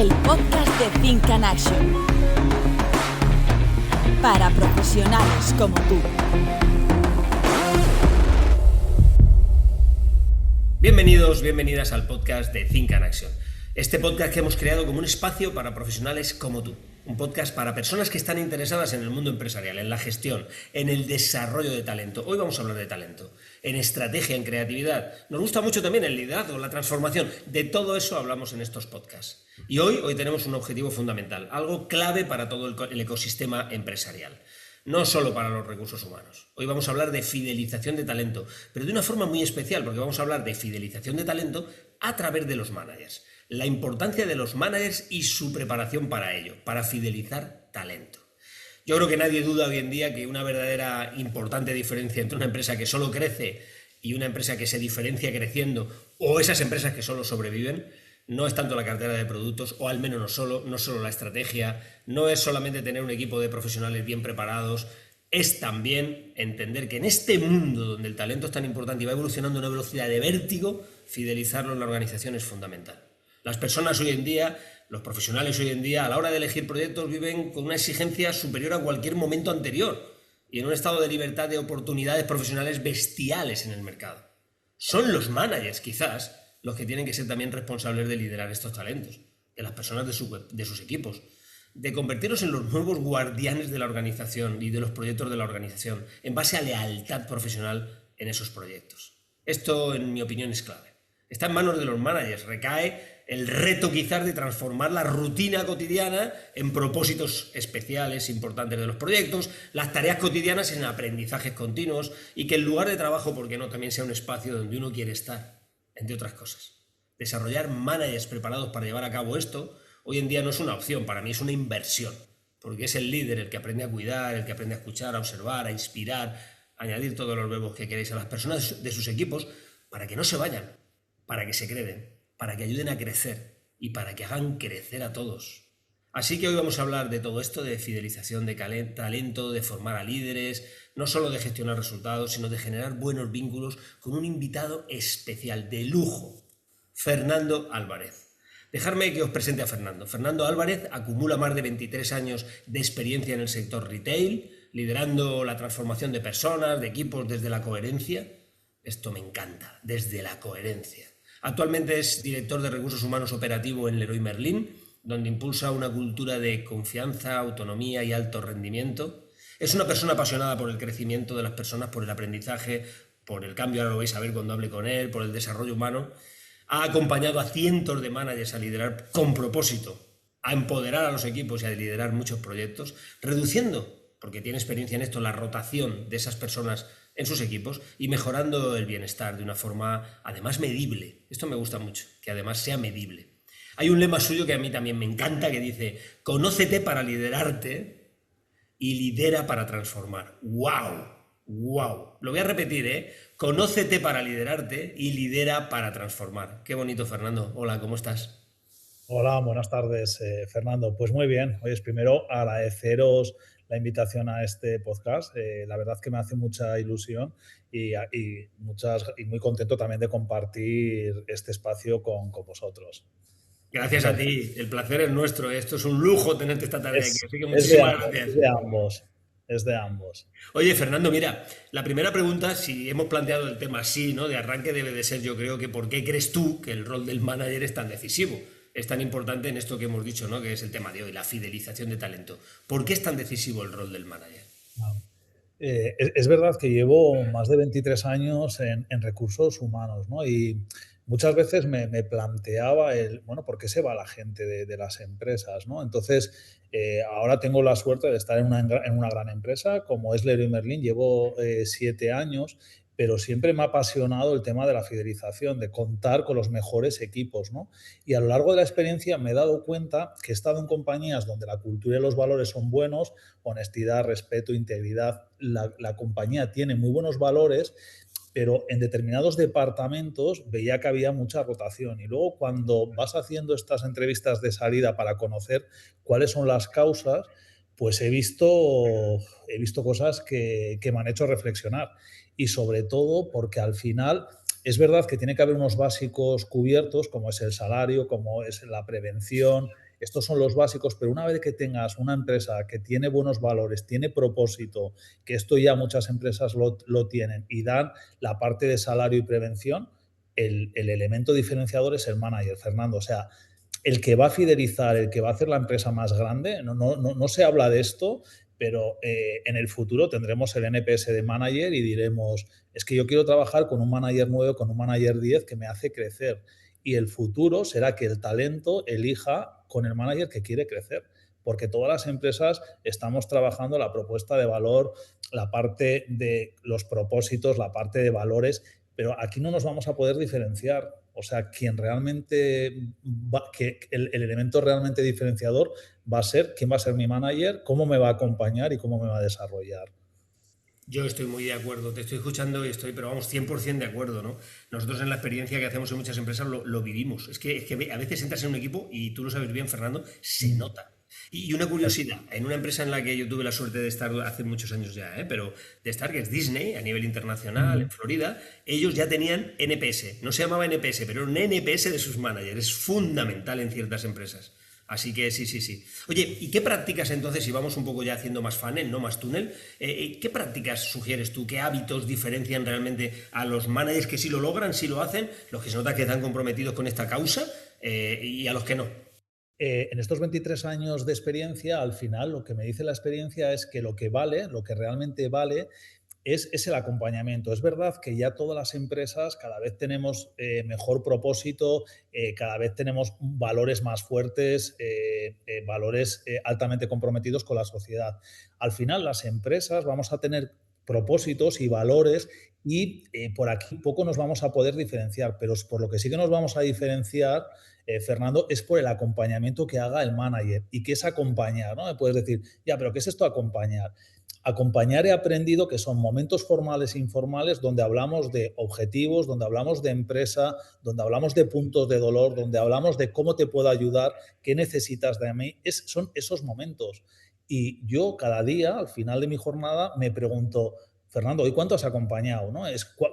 el podcast de Think and Action, para profesionales como tú. Bienvenidos, bienvenidas al podcast de Think and Action. Este podcast que hemos creado como un espacio para profesionales como tú. Un podcast para personas que están interesadas en el mundo empresarial, en la gestión, en el desarrollo de talento. Hoy vamos a hablar de talento, en estrategia, en creatividad. Nos gusta mucho también el liderazgo, la transformación. De todo eso hablamos en estos podcasts. Y hoy tenemos un objetivo fundamental, algo clave para todo el ecosistema empresarial. No solo para los recursos humanos. Hoy vamos a hablar de fidelización de talento, pero de una forma muy especial, porque vamos a hablar de fidelización de talento a través de los managers. La importancia de los managers y su preparación para ello, para fidelizar talento. Yo creo que nadie duda hoy en día que una verdadera importante diferencia entre una empresa que solo crece y una empresa que se diferencia creciendo, o esas empresas que solo sobreviven, no es tanto la cartera de productos, o al menos no solo la estrategia, no es solamente tener un equipo de profesionales bien preparados, es también entender que en este mundo donde el talento es tan importante y va evolucionando a una velocidad de vértigo, fidelizarlo en la organización es fundamental. Las personas hoy en día, los profesionales hoy en día, a la hora de elegir proyectos viven con una exigencia superior a cualquier momento anterior y en un estado de libertad de oportunidades profesionales bestiales en el mercado. Son los managers, quizás, los que tienen que ser también responsables de liderar estos talentos, de las personas de sus equipos, de convertirlos en los nuevos guardianes de la organización y de los proyectos de la organización, en base a lealtad profesional en esos proyectos. Esto, en mi opinión, es clave. Está en manos de los managers, recae el reto quizás de transformar la rutina cotidiana en propósitos especiales importantes de los proyectos, las tareas cotidianas en aprendizajes continuos y que el lugar de trabajo, ¿por qué no?, también sea un espacio donde uno quiere estar, entre otras cosas. Desarrollar managers preparados para llevar a cabo esto hoy en día no es una opción, para mí es una inversión, porque es el líder el que aprende a cuidar, el que aprende a escuchar, a observar, a inspirar, a añadir todos los verbos que queréis a las personas de sus equipos para que no se vayan, para que se creen, para que ayuden a crecer y para que hagan crecer a todos. Así que hoy vamos a hablar de todo esto, de fidelización de talento, de formar a líderes, no solo de gestionar resultados, sino de generar buenos vínculos con un invitado especial, de lujo, Fernando Álvarez. Dejadme que os presente a Fernando. Fernando Álvarez acumula más de 23 años de experiencia en el sector retail, liderando la transformación de personas, de equipos desde la coherencia. Esto me encanta, desde la coherencia. Actualmente es director de recursos humanos operativo en Leroy Merlin, donde impulsa una cultura de confianza, autonomía y alto rendimiento. Es una persona apasionada por el crecimiento de las personas, por el aprendizaje, por el cambio, ahora lo vais a ver cuando hable con él, por el desarrollo humano. Ha acompañado a cientos de managers a liderar con propósito, a empoderar a los equipos y a liderar muchos proyectos, reduciendo, porque tiene experiencia en esto, la rotación de esas personas en sus equipos y mejorando el bienestar de una forma además medible. Esto me gusta mucho, que además sea medible. Hay un lema suyo que a mí también me encanta que dice: conócete para liderarte y lidera para transformar. ¡Wow! ¡Wow! Lo voy a repetir, ¿eh? Conócete para liderarte y lidera para transformar. Qué bonito, Fernando. Hola, ¿cómo estás? Hola, buenas tardes, Fernando. Pues muy bien. Oye, primero agradeceros la invitación a este podcast. La verdad que me hace mucha ilusión y muy contento también de compartir este espacio con vosotros. Gracias a ti. El placer es nuestro. Esto es un lujo tenerte esta tarde aquí. Así que Es de muchísimas gracias. Es de ambos. Oye, Fernando, mira, la primera pregunta, si hemos planteado el tema así, ¿no?, de arranque, debe de ser, yo creo, que ¿por qué crees tú que el rol del manager es tan decisivo? Es tan importante en esto que hemos dicho, ¿no?, que es el tema de hoy, la fidelización de talento. ¿Por qué es tan decisivo el rol del manager? Es verdad que llevo más de 23 años en recursos humanos, ¿no? Y muchas veces me planteaba ¿por qué se va la gente de las empresas, ¿no? Entonces, ahora tengo la suerte de estar en una gran empresa, como es Leroy Merlin, llevo 7 años, pero siempre me ha apasionado el tema de la fidelización, de contar con los mejores equipos, ¿no? Y a lo largo de la experiencia me he dado cuenta que he estado en compañías donde la cultura y los valores son buenos, honestidad, respeto, integridad. La compañía tiene muy buenos valores, pero en determinados departamentos veía que había mucha rotación. Y luego, cuando vas haciendo estas entrevistas de salida para conocer cuáles son las causas, pues he visto cosas que me han hecho reflexionar. Y sobre todo porque al final es verdad que tiene que haber unos básicos cubiertos, como es el salario, como es la prevención estos son los básicos, pero una vez que tengas una empresa que tiene buenos valores, tiene propósito, que esto ya muchas empresas lo tienen y dan la parte de salario y prevención, el elemento diferenciador es el manager, Fernando. O sea, el que va a fidelizar, el que va a hacer la empresa más grande, no se habla de esto, pero en el futuro tendremos el NPS de manager y diremos, es que yo quiero trabajar con un manager 9, con un manager 10 que me hace crecer. Y el futuro será que el talento elija con el manager que quiere crecer. Porque todas las empresas estamos trabajando la propuesta de valor, la parte de los propósitos, la parte de valores, pero aquí no nos vamos a poder diferenciar. O sea, quien realmente que el elemento realmente diferenciador va a ser quién va a ser mi manager, cómo me va a acompañar y cómo me va a desarrollar. Yo estoy muy de acuerdo, te estoy escuchando y estoy, pero vamos, 100% de acuerdo, ¿no? Nosotros en la experiencia que hacemos en muchas empresas lo vivimos. Es que a veces entras en un equipo y tú lo sabes bien, Fernando, se nota. Y una curiosidad, en una empresa en la que yo tuve la suerte de estar hace muchos años ya, pero de estar, que es Disney, a nivel internacional, en Florida, ellos ya tenían NPS. No se llamaba NPS, pero era un NPS de sus managers. Es fundamental en ciertas empresas. Así que sí, sí, sí. Oye, ¿y qué prácticas entonces, si vamos un poco ya haciendo más funnel, no más túnel, qué prácticas sugieres tú? ¿Qué hábitos diferencian realmente a los managers que sí lo logran, sí lo hacen, los que se nota que están comprometidos con esta causa y a los que no? En estos 23 años de experiencia, al final lo que me dice la experiencia es que lo que vale, lo que realmente vale, es el acompañamiento. Es verdad que ya todas las empresas cada vez tenemos mejor propósito, cada vez tenemos valores más fuertes, valores altamente comprometidos con la sociedad. Al final las empresas vamos a tener propósitos y valores y por aquí poco nos vamos a poder diferenciar, pero por lo que sí que nos vamos a diferenciar, Fernando, es por el acompañamiento que haga el manager. ¿Y qué es acompañar? ¿No? Me puedes decir, ya, pero ¿qué es esto acompañar? Acompañar he aprendido que son momentos formales e informales donde hablamos de objetivos, donde hablamos de empresa, donde hablamos de puntos de dolor, donde hablamos de cómo te puedo ayudar, qué necesitas de mí. Son esos momentos. Y yo cada día, al final de mi jornada, me pregunto, Fernando, ¿hoy cuánto has acompañado? ¿No?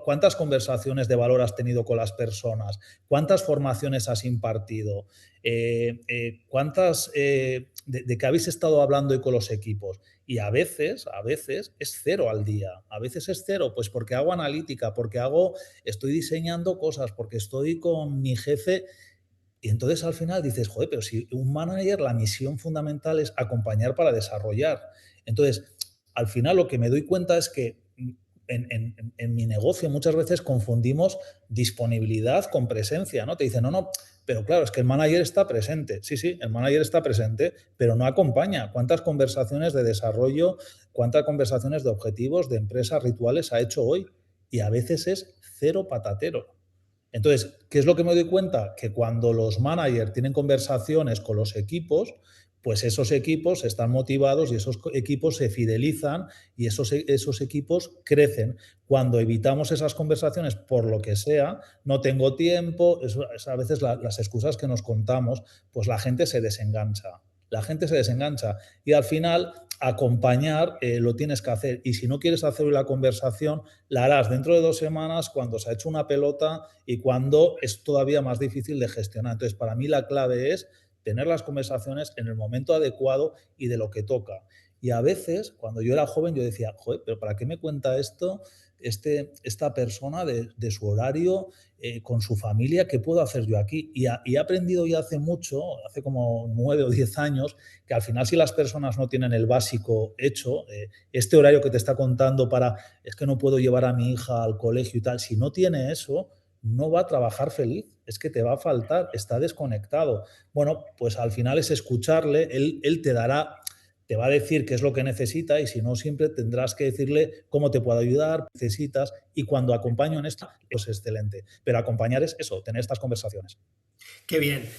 ¿Cuántas conversaciones de valor has tenido con las personas? ¿Cuántas formaciones has impartido? ¿De qué habéis estado hablando hoy con los equipos? Y a veces es cero al día. A veces es cero, pues porque hago analítica, porque estoy diseñando cosas, porque estoy con mi jefe. Y entonces al final dices, joder, pero si un manager, la misión fundamental es acompañar para desarrollar. Entonces, al final lo que me doy cuenta es que en mi negocio muchas veces confundimos disponibilidad con presencia, ¿no? Te dicen, no, pero claro, es que el manager está presente. Sí, sí, el manager está presente, pero no acompaña. ¿Cuántas conversaciones de desarrollo, cuántas conversaciones de objetivos, de empresas, rituales ha hecho hoy? Y a veces es cero patatero. Entonces, ¿qué es lo que me doy cuenta? Que cuando los managers tienen conversaciones con los equipos, pues esos equipos están motivados y esos equipos se fidelizan y esos equipos crecen. Cuando evitamos esas conversaciones por lo que sea, no tengo tiempo, es a veces las excusas que nos contamos, pues la gente se desengancha. La gente se desengancha y al final acompañar lo tienes que hacer. Y si no quieres hacer la conversación, la harás dentro de 2 semanas cuando se ha hecho una pelota y cuando es todavía más difícil de gestionar. Entonces, para mí la clave es tener las conversaciones en el momento adecuado y de lo que toca. Y a veces, cuando yo era joven, yo decía, joder, pero ¿para qué me cuenta esto esta persona de su horario, con su familia? ¿Qué puedo hacer yo aquí? Y he aprendido ya hace mucho, hace como 9 o 10 años, que al final si las personas no tienen el básico hecho, este horario que te está contando es que no puedo llevar a mi hija al colegio y tal, si no tiene eso, no va a trabajar feliz, es que te va a faltar, está desconectado. Bueno, pues al final es escucharle, él te va a decir qué es lo que necesita y si no, siempre tendrás que decirle cómo te puedo ayudar, necesitas y cuando acompaño en esto, pues excelente. Pero acompañar es eso, tener estas conversaciones. Qué bien,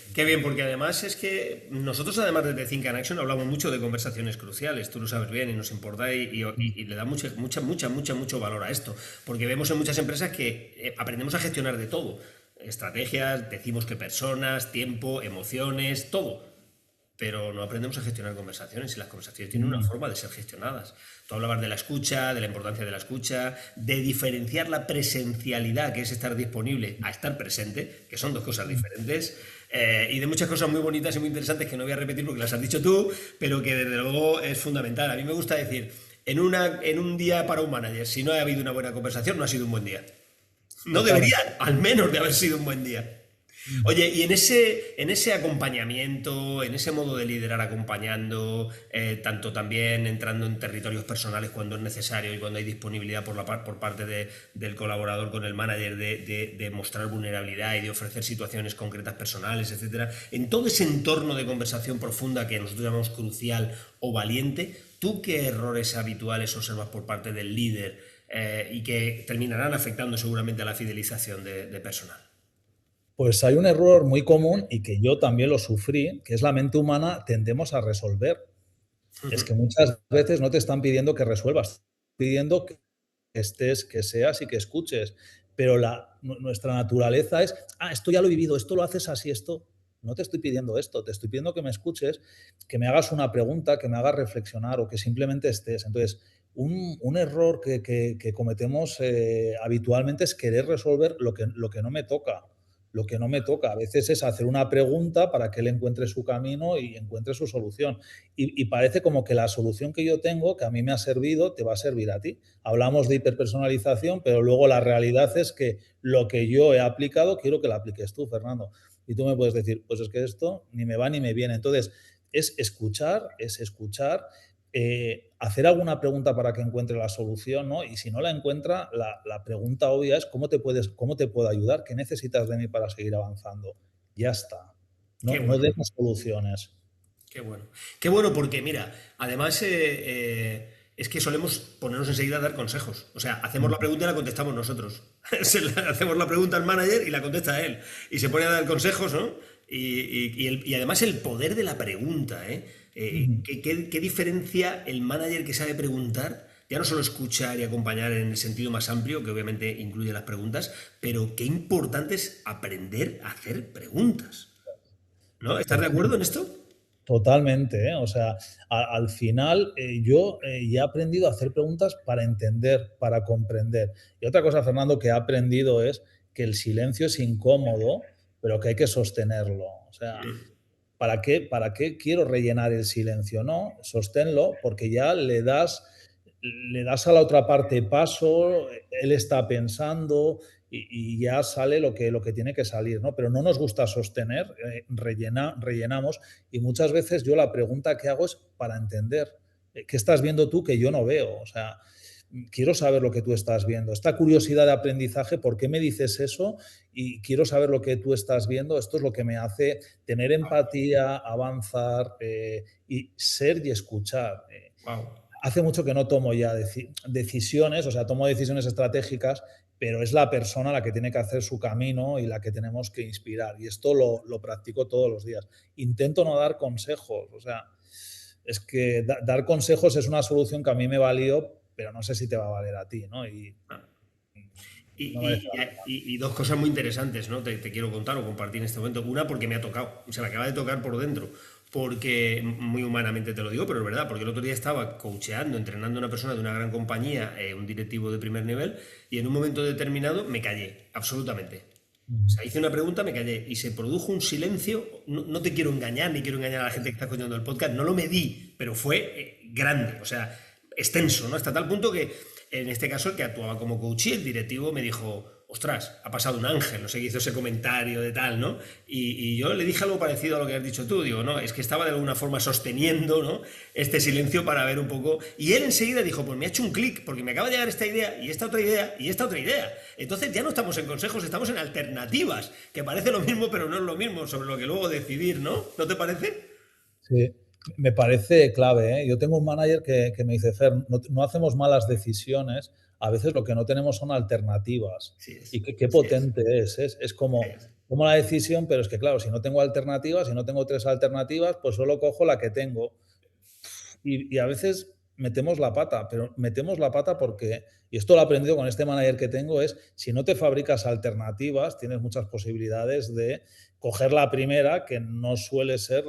porque además es que nosotros además de Think and Action hablamos mucho de conversaciones cruciales, tú lo sabes bien y nos importa y le da mucho valor a esto, porque vemos en muchas empresas que aprendemos a gestionar de todo, estrategias, decimos que personas, tiempo, emociones, todo. pero no aprendemos a gestionar conversaciones y las conversaciones tienen una forma de ser gestionadas. Tú hablabas de la escucha, de la importancia de la escucha, de diferenciar la presencialidad, que es estar disponible, a estar presente, que son dos cosas diferentes, y de muchas cosas muy bonitas y muy interesantes que no voy a repetir porque las has dicho tú, pero que desde luego es fundamental. A mí me gusta decir, en un día para un manager, si no ha habido una buena conversación, no ha sido un buen día. No debería, al menos, de haber sido un buen día. Oye, y en ese acompañamiento, en ese modo de liderar acompañando, tanto también entrando en territorios personales cuando es necesario y cuando hay disponibilidad por parte del colaborador con el manager de mostrar vulnerabilidad y de ofrecer situaciones concretas personales, etcétera, en todo ese entorno de conversación profunda que nosotros llamamos crucial o valiente, ¿tú qué errores habituales observas por parte del líder y que terminarán afectando seguramente a la fidelización de personal? Pues hay un error muy común y que yo también lo sufrí, que es la mente humana tendemos a resolver. Es que muchas veces no te están pidiendo que resuelvas, pidiendo que estés, que seas y que escuches. Pero nuestra naturaleza es, esto ya lo he vivido, esto lo haces así, esto. No te estoy pidiendo esto, te estoy pidiendo que me escuches, que me hagas una pregunta, que me hagas reflexionar o que simplemente estés. Entonces, un error que cometemos habitualmente es querer resolver lo que no me toca. Lo que no me toca a veces es hacer una pregunta para que él encuentre su camino y encuentre su solución. Y parece como que la solución que yo tengo, que a mí me ha servido, te va a servir a ti. Hablamos de hiperpersonalización, pero luego la realidad es que lo que yo he aplicado, quiero que lo apliques tú, Fernando. Y tú me puedes decir, pues es que esto ni me va ni me viene. Entonces, es escuchar, hacer alguna pregunta para que encuentre la solución, ¿no? Y si no la encuentra, la pregunta obvia es ¿cómo te puedo ayudar? ¿Qué necesitas de mí para seguir avanzando? Ya está. Qué No bueno. demos soluciones. Qué bueno. Qué bueno porque, mira, además es que solemos ponernos enseguida a dar consejos. O sea, hacemos la pregunta y la contestamos nosotros. Hacemos la pregunta al manager y la contesta él. Y se pone a dar consejos, ¿no? Y además el poder de la pregunta, ¿eh? ¿Qué diferencia el manager que sabe preguntar? Ya no solo escuchar y acompañar en el sentido más amplio, que obviamente incluye las preguntas, pero qué importante es aprender a hacer preguntas. ¿No? ¿Estás de acuerdo en esto? Totalmente, ¿eh? O sea, al final yo ya he aprendido a hacer preguntas para entender, para comprender. Y otra cosa, Fernando, que he aprendido es que el silencio es incómodo, pero que hay que sostenerlo. O sea, ¿para qué quiero rellenar el silencio? No, sosténlo porque ya le das a la otra parte paso, él está pensando y ya sale lo que tiene que salir, ¿no? Pero no nos gusta sostener, rellenamos y muchas veces yo la pregunta que hago es para entender qué estás viendo tú que yo no veo. O sea, quiero saber lo que tú estás viendo. Esta curiosidad de aprendizaje, ¿por qué me dices eso? Y quiero saber lo que tú estás viendo. Esto es lo que me hace tener empatía, avanzar y ser y escuchar. Wow. Hace mucho que no tomo ya decisiones, o sea, tomo decisiones estratégicas, pero es la persona la que tiene que hacer su camino y la que tenemos que inspirar. Y esto lo practico todos los días. Intento no dar consejos, o sea, es que dar consejos es una solución que a mí me valió, pero no sé si te va a valer a ti, ¿no? Y Y, no merece y- la pena. y dos cosas muy interesantes, ¿no? Te quiero contar o compartir en este momento. Una, porque me ha tocado, se me acaba de tocar por dentro, porque muy humanamente te lo digo, pero es verdad, porque el otro día estaba coacheando, entrenando a una persona de una gran compañía, un directivo de primer nivel, y en un momento determinado me callé, absolutamente. O sea, hice una pregunta, me callé y se produjo un silencio. No, no te quiero engañar, ni quiero engañar a la gente que está escuchando el podcast, no lo medí, pero fue grande, o sea, extenso, ¿no? Hasta tal punto que en este caso el que actuaba como coach y el directivo me dijo, ostras, ha pasado un ángel, no sé qué hizo ese comentario de tal, ¿no? Y yo le dije algo parecido a lo que has dicho tú, digo, no, es que estaba de alguna forma sosteniendo, ¿no? Este silencio para ver un poco. Y él enseguida dijo, pues me ha hecho un clic, porque me acaba de llegar esta idea, y esta otra idea, y esta otra idea. Entonces ya no estamos en consejos, estamos en alternativas, que parece lo mismo, pero no es lo mismo, sobre lo que luego decidir, ¿no? ¿No te parece? Sí, me parece clave, ¿eh? Yo tengo un manager que me dice, Fer, no hacemos malas decisiones, a veces lo que no tenemos son alternativas. Sí es, Y qué sí es, potente es sí como, es. tomo la decisión, pero es que claro, si no tengo alternativas, si no tengo tres alternativas, pues solo cojo la que tengo. Y a veces metemos la pata, pero metemos la pata porque, y esto lo he aprendido con este manager que tengo, es si no te fabricas alternativas, tienes muchas posibilidades de coger la primera, que no suele ser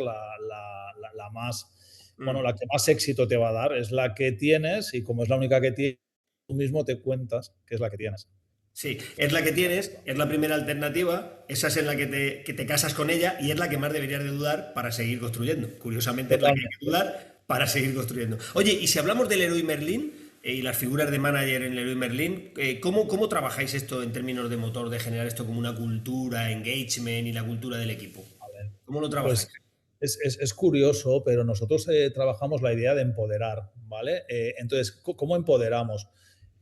bueno, la que más éxito te va a dar es la que tienes y como es la única que tienes, tú mismo te cuentas que es la que tienes. Sí, es la que tienes, es la primera alternativa, esa es en la que te casas con ella y es la que más deberías de dudar para seguir construyendo. Curiosamente es la que hay que Totalmente. dudar para seguir construyendo. Oye, y si hablamos del Leroy Merlin y las figuras de manager en Leroy Merlin, ¿cómo trabajáis esto en términos de motor, de generar esto como una cultura, engagement y la cultura del equipo? A ver, ¿Cómo lo trabajáis? pues es curioso, pero nosotros trabajamos la idea de empoderar, ¿vale? Entonces, ¿cómo empoderamos?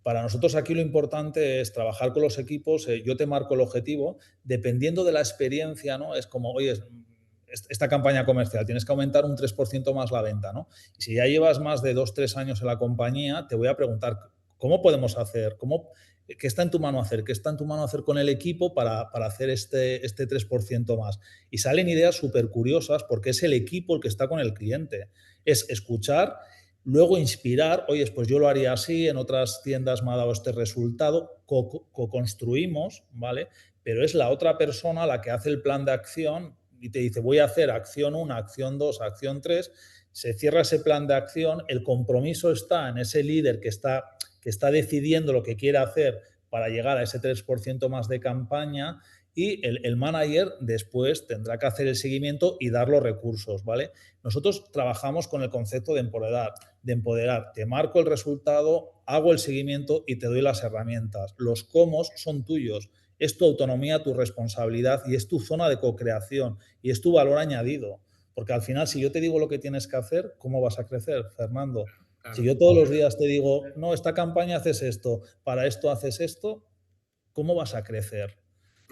Para nosotros aquí lo importante es trabajar con los equipos. Yo te marco el objetivo, dependiendo de la experiencia, ¿no? Es como, oye, esta campaña comercial, tienes que aumentar un 3% más la venta, ¿no? Y si ya llevas más de 2 o 3 años en la compañía, te voy a preguntar, ¿cómo podemos hacer? ¿Qué está en tu mano hacer? ¿Qué está en tu mano hacer con el equipo para hacer este 3% más? Y salen ideas súper curiosas porque es el equipo el que está con el cliente. Es escuchar. Luego inspirar, oye, pues yo lo haría así, en otras tiendas me ha dado este resultado, co-construimos, ¿vale? Pero es la otra persona la que hace el plan de acción y te dice, voy a hacer acción 1, acción 2, acción 3, se cierra ese plan de acción, el compromiso está en ese líder que está decidiendo lo que quiere hacer para llegar a ese 3% más de campaña y el manager después tendrá que hacer el seguimiento y dar los recursos, ¿vale? Nosotros trabajamos con el concepto de empoderar. Te marco el resultado, hago el seguimiento y te doy las herramientas. Los cómo son tuyos. Es tu autonomía, tu responsabilidad y es tu zona de co-creación y es tu valor añadido. Porque al final, si yo te digo lo que tienes que hacer, ¿cómo vas a crecer, Fernando? Si Claro. yo todos los días te digo, no, esta campaña haces esto, para esto haces esto, ¿cómo vas a crecer?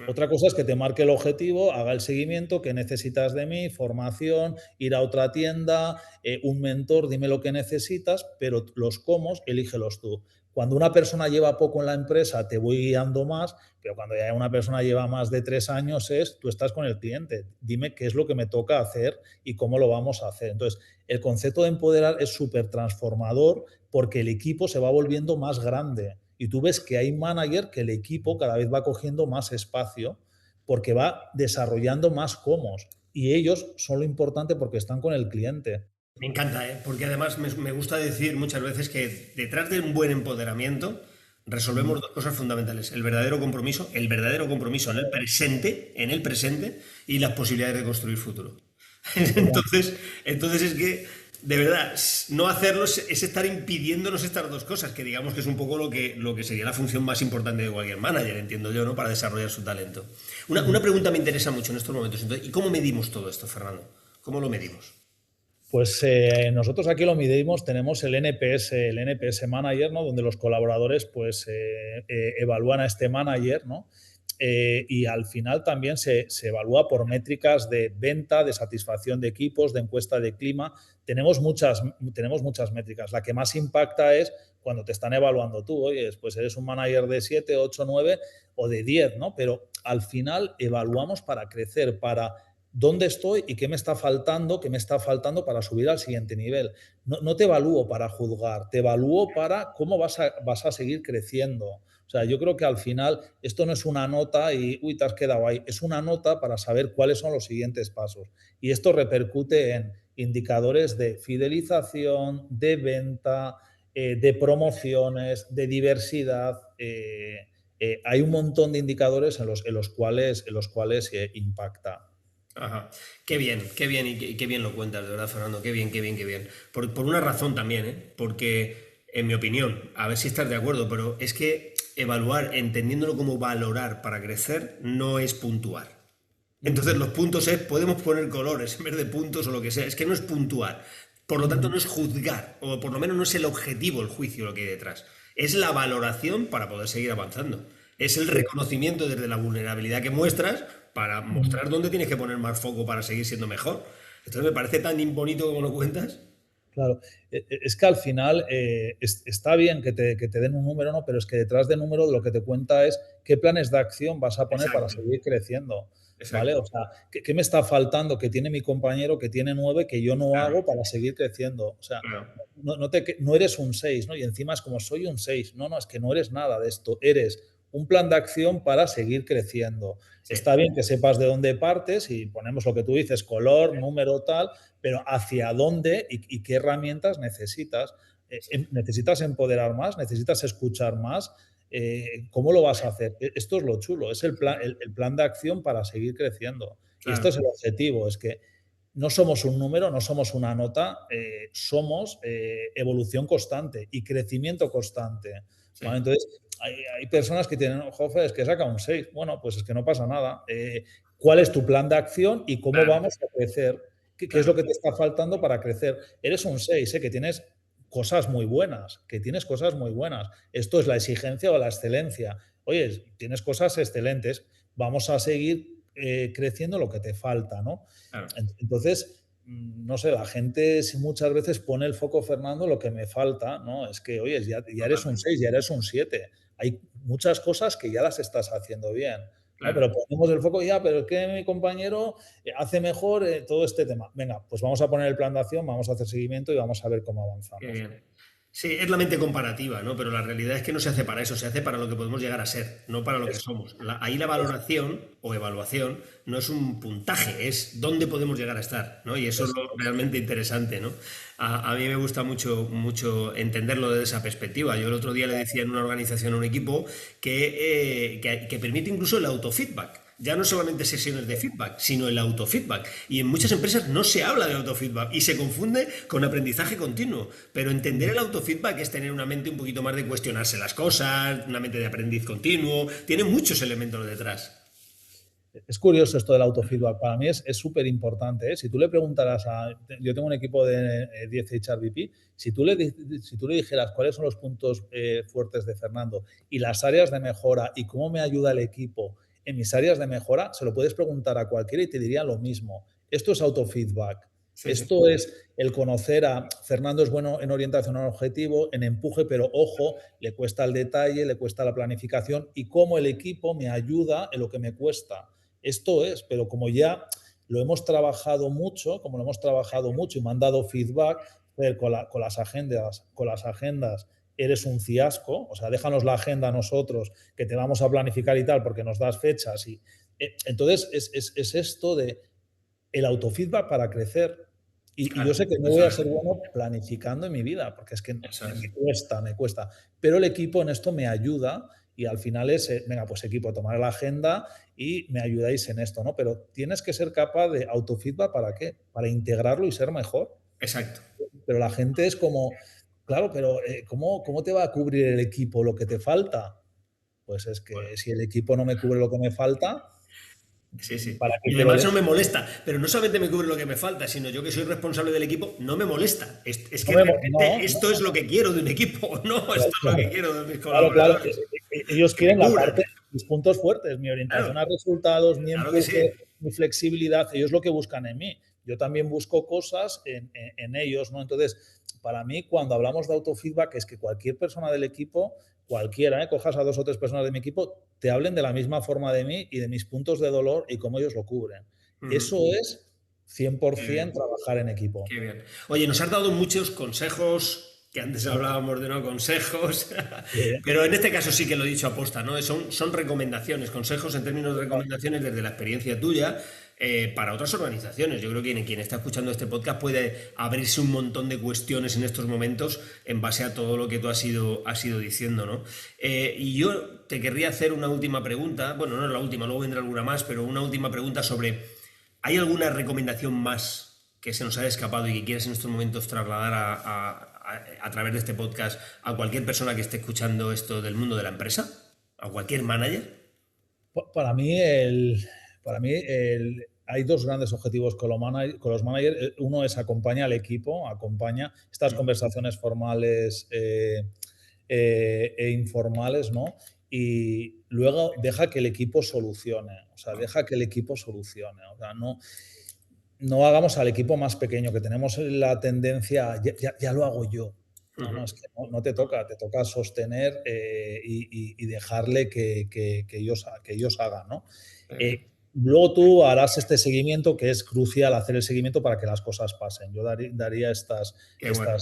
Otra cosa es que te marque el objetivo, haga el seguimiento, qué necesitas de mí, formación, ir a otra tienda, un mentor, dime lo que necesitas, pero los cómo, elígelos tú. Cuando una persona lleva poco en la empresa, te voy guiando más, pero cuando ya una persona lleva más de 3 años, tú estás con el cliente. Dime qué es lo que me toca hacer y cómo lo vamos a hacer. Entonces, el concepto de empoderar es súper transformador porque el equipo se va volviendo más grande y tú ves que hay manager que el equipo cada vez va cogiendo más espacio porque va desarrollando más comos y ellos son lo importante porque están con el cliente. Me encanta, ¿eh? Porque además me gusta decir muchas veces que detrás de un buen empoderamiento resolvemos dos cosas fundamentales: el verdadero compromiso en el presente y las posibilidades de construir futuro. Entonces es que, de verdad, no hacerlo es estar impidiéndonos estas dos cosas, que digamos que es un poco lo que sería la función más importante de cualquier manager, entiendo yo, ¿no? Para desarrollar su talento. Una pregunta me interesa mucho en estos momentos. Entonces, ¿y cómo medimos todo esto, Fernando? ¿Cómo lo medimos? Pues nosotros aquí lo midimos, tenemos el NPS Manager, ¿no? Donde los colaboradores pues evalúan a este manager, ¿no? Y al final también se evalúa por métricas de venta, de satisfacción de equipos, de encuesta de clima. Tenemos muchas métricas. La que más impacta es cuando te están evaluando tú. Oye, pues eres un manager de 7, 8, 9 o de 10, ¿no? Pero al final evaluamos para crecer, para dónde estoy y qué me está faltando para subir al siguiente nivel. No te evalúo para juzgar, te evalúo para cómo vas a seguir creciendo. O sea, yo creo que al final esto no es una nota y, uy, te has quedado ahí. Es una nota para saber cuáles son los siguientes pasos. Y esto repercute en indicadores de fidelización, de venta, de promociones, de diversidad. Hay un montón de indicadores en los cuales impacta. Ajá. Qué bien y qué bien lo cuentas, de verdad, Fernando. Qué bien, qué bien, qué bien. Por una razón también, ¿eh? Porque, en mi opinión, a ver si estás de acuerdo, pero es que evaluar, entendiéndolo como valorar para crecer, no es puntuar. Entonces, los puntos podemos poner colores en vez de puntos o lo que sea. Es que no es puntuar. Por lo tanto, no es juzgar, o por lo menos no es el objetivo, el juicio, lo que hay detrás. Es la valoración para poder seguir avanzando. Es el Sí. reconocimiento desde la vulnerabilidad que muestras para mostrar dónde tienes que poner más foco para seguir siendo mejor. Entonces me parece tan bonito como lo cuentas. Claro, es que al final está bien que te den un número, ¿no? Pero es que detrás del número lo que te cuenta es qué planes de acción vas a poner para Exacto, seguir creciendo, ¿vale? exacto. O sea, ¿qué me está faltando que tiene mi compañero que tiene 9 que yo no Claro, hago para seguir creciendo? O sea, claro. no eres un 6, ¿no? Y encima es como soy un 6. No, no, es que no eres nada de esto, eres un plan de acción para seguir creciendo. Sí. Está bien que sepas de dónde partes y ponemos lo que tú dices, color, número, tal, pero hacia dónde y qué herramientas necesitas. ¿Necesitas empoderar más? ¿Necesitas escuchar más? ¿Cómo lo vas a hacer? Esto es lo chulo, es el plan de acción para seguir creciendo. Y esto es el objetivo, es que no somos un número, no somos una nota, somos evolución constante y crecimiento constante. Sí. ¿Vale? Entonces, hay personas que tienen, joder, es que saca un 6. Bueno, pues es que no pasa nada. ¿Cuál es tu plan de acción y cómo vamos a crecer? ¿Qué es lo que te está faltando para crecer? Eres un 6, que tienes cosas muy buenas, Esto es la exigencia o la excelencia. Oye, tienes cosas excelentes, vamos a seguir creciendo lo que te falta, ¿no? Claro. Entonces, no sé, la gente muchas veces pone el foco, Fernando, lo que me falta, ¿no? Es que, oye, ya eres un 6, ya eres un 7. Hay muchas cosas que ya las estás haciendo bien, ¿no? Claro. Pero ponemos el foco, pero es que mi compañero hace mejor todo este tema. Venga, pues vamos a poner el plan de acción, vamos a hacer seguimiento y vamos a ver cómo avanzamos. Qué bien. Sí, es la mente comparativa, ¿no? Pero la realidad es que no se hace para eso, se hace para lo que podemos llegar a ser, no para lo que somos. Ahí la valoración o evaluación no es un puntaje, es dónde podemos llegar a estar, ¿no? Y eso es lo realmente interesante, ¿no? A mí me gusta mucho entenderlo desde esa perspectiva. Yo el otro día le decía en una organización a un equipo que permite incluso el autofeedback. Ya no solamente sesiones de feedback, sino el autofeedback. Y en muchas empresas no se habla de autofeedback y se confunde con aprendizaje continuo. Pero entender el autofeedback es tener una mente un poquito más de cuestionarse las cosas, una mente de aprendiz continuo. Tiene muchos elementos detrás. Es curioso esto del autofeedback. Para mí es súper importante, ¿eh? Si tú le preguntaras yo tengo un equipo de 10 HRBP, si tú le dijeras cuáles son los puntos fuertes de Fernando y las áreas de mejora y cómo me ayuda el equipo en mis áreas de mejora, se lo puedes preguntar a cualquiera y te diría lo mismo. Esto es autofeedback. Sí, Esto es el conocer a Fernando es bueno en orientación al objetivo, en empuje, pero ojo, le cuesta el detalle, le cuesta la planificación y cómo el equipo me ayuda en lo que me cuesta. Esto es, pero como ya lo hemos trabajado mucho, y me han dado feedback, con las agendas eres un fiasco, o sea, déjanos la agenda a nosotros, que te vamos a planificar y tal, porque nos das fechas. Entonces, es esto de el autofeedback para crecer. Y Claro, yo sé que no voy a ser bueno planificando en mi vida, porque es que me cuesta. Pero el equipo en esto me ayuda y al final es, venga, pues equipo, tomar la agenda y me ayudáis en esto, ¿no? Pero tienes que ser capaz de autofeedback, ¿para qué? Para integrarlo y ser mejor. Exacto. Pero la gente es como, claro, pero ¿cómo te va a cubrir el equipo lo que te falta? Pues es que si el equipo no me cubre lo que me falta, Sí. ¿para qué Y quiero además no eso? me molesta, pero no solamente me cubre lo que me falta, sino yo que soy responsable del equipo, no me molesta. Es que No, realmente esto es lo que quiero de un equipo, no, esto es lo que quiero de mis Claro. colaboradores. Ellos Que me quieren la cubran. parte, mis puntos fuertes, mi orientación Claro, a resultados, mi claro que empuje, sí. mi flexibilidad. Ellos lo que buscan en mí. Yo también busco cosas en ellos, ¿no? Entonces, para mí, cuando hablamos de autofeedback, es que cualquier persona del equipo, cualquiera, cojas a 2 o 3 personas de mi equipo, te hablen de la misma forma de mí y de mis puntos de dolor y cómo ellos lo cubren. Eso es Qué 100% bien. trabajar en equipo. Qué bien. Oye, nos has dado muchos consejos, que antes hablábamos de no consejos, pero en este caso sí que lo he dicho aposta, ¿no? Son recomendaciones, consejos en términos de recomendaciones desde la experiencia tuya para otras organizaciones. Yo creo que quien está escuchando este podcast puede abrirse un montón de cuestiones en estos momentos en base a todo lo que tú has ido diciendo, ¿no? Y yo te querría hacer una última pregunta, bueno, no es la última, luego vendrá alguna más, pero una última pregunta sobre, ¿hay alguna recomendación más que se nos haya escapado y que quieras en estos momentos trasladar a través de este podcast a cualquier persona que esté escuchando esto del mundo de la empresa? ¿A cualquier manager? Para mí, hay 2 grandes objetivos con los managers. Uno es acompaña al equipo, acompaña estas conversaciones formales e informales, ¿no? Y luego deja que el equipo solucione. O sea, no hagamos al equipo más pequeño, que tenemos la tendencia, ya lo hago yo. No, es que no te toca sostener y dejarle que ellos hagan, ¿no? Luego tú harás este seguimiento, que es crucial hacer el seguimiento para que las cosas pasen. Yo daría estas Qué bueno.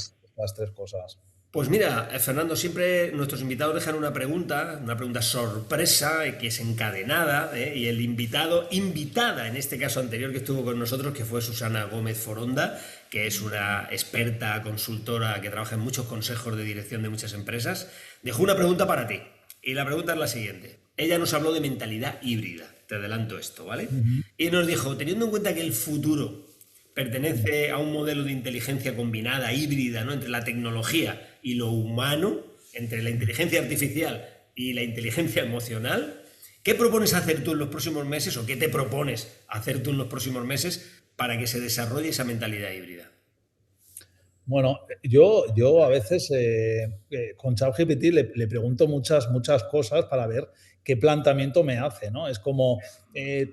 3 cosas. Pues mira, Fernando, siempre nuestros invitados dejan una pregunta sorpresa, que es encadenada, y el invitada en este caso anterior que estuvo con nosotros, que fue Susana Gómez Foronda, que es una experta consultora que trabaja en muchos consejos de dirección de muchas empresas, dejó una pregunta para ti. Y la pregunta es la siguiente. Ella nos habló de mentalidad híbrida, te adelanto esto, ¿vale? Y nos dijo, teniendo en cuenta que el futuro pertenece a un modelo de inteligencia combinada, híbrida, ¿no? Entre la tecnología y lo humano, entre la inteligencia artificial y la inteligencia emocional, ¿qué propones hacer tú en los próximos meses o qué te propones hacer tú en los próximos meses para que se desarrolle esa mentalidad híbrida? Bueno, yo a veces con ChatGPT le pregunto muchas cosas para ver qué planteamiento me hace, ¿no? Es como,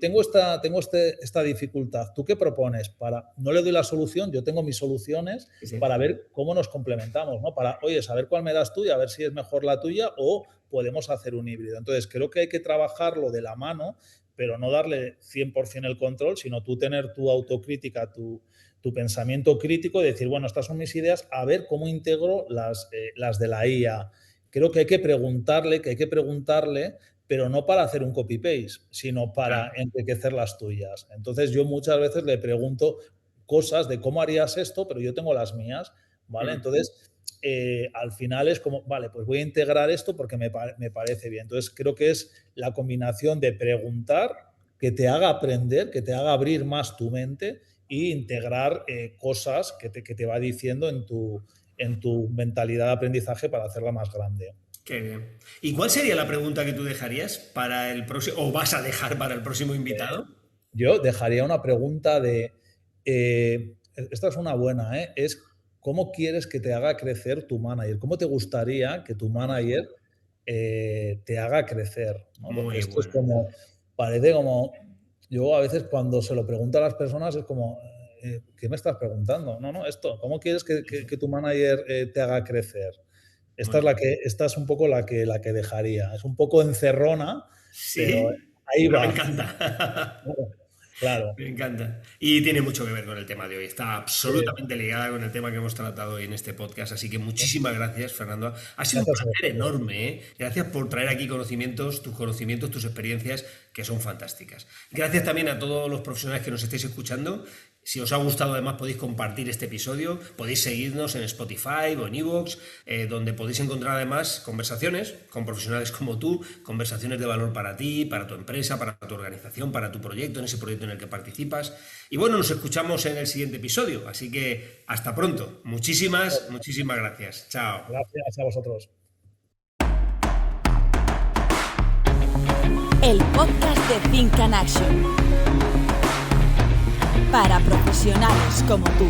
tengo esta dificultad, ¿tú qué propones? No le doy la solución, yo tengo mis soluciones Sí. para ver cómo nos complementamos, ¿no? Para, oye, saber cuál me das tú y a ver si es mejor la tuya o podemos hacer un híbrido. Entonces, creo que hay que trabajarlo de la mano, pero no darle 100% el control, sino tú tener tu autocrítica, tu pensamiento crítico, decir, bueno, estas son mis ideas, a ver cómo integro las de la IA. Creo que hay que preguntarle, pero no para hacer un copy-paste, sino para enriquecer las tuyas. Entonces, yo muchas veces le pregunto cosas de cómo harías esto, pero yo tengo las mías, ¿vale? Entonces, al final es como, vale, pues voy a integrar esto porque me parece bien. Entonces, creo que es la combinación de preguntar, que te haga aprender, que te haga abrir más tu mente y integrar cosas que te va diciendo en tu mentalidad de aprendizaje para hacerla más grande. Qué bien. ¿Y cuál sería la pregunta que tú dejarías para el próximo, o vas a dejar para el próximo invitado? Yo dejaría una pregunta de, esta es una buena, es ¿cómo quieres que te haga crecer tu manager? ¿Cómo te gustaría que tu manager te haga crecer? ¿No? Porque esto es como, parece como, yo a veces cuando se lo pregunto a las personas es como, ¿qué me estás preguntando? No, esto, ¿cómo quieres que tu manager te haga crecer? Esta es un poco la que dejaría. Es un poco encerrona, Sí, pero ahí va. me encanta. Claro. Me encanta. Y tiene mucho que ver con el tema de hoy. Está absolutamente ligada con el tema que hemos tratado hoy en este podcast. Así que muchísimas gracias, Fernando. Ha sido un placer enorme, ¿eh? Gracias por traer aquí conocimientos, tus experiencias, que son fantásticas. Gracias también a todos los profesionales que nos estáis escuchando. Si os ha gustado, además, podéis compartir este episodio, podéis seguirnos en Spotify o en iVoox, donde podéis encontrar además conversaciones con profesionales como tú, conversaciones de valor para ti, para tu empresa, para tu organización, para tu proyecto, en ese proyecto en el que participas. Y bueno, nos escuchamos en el siguiente episodio, así que hasta pronto. Muchísimas gracias. Chao. Gracias a vosotros. El podcast de Think and Action. Para profesionales como tú.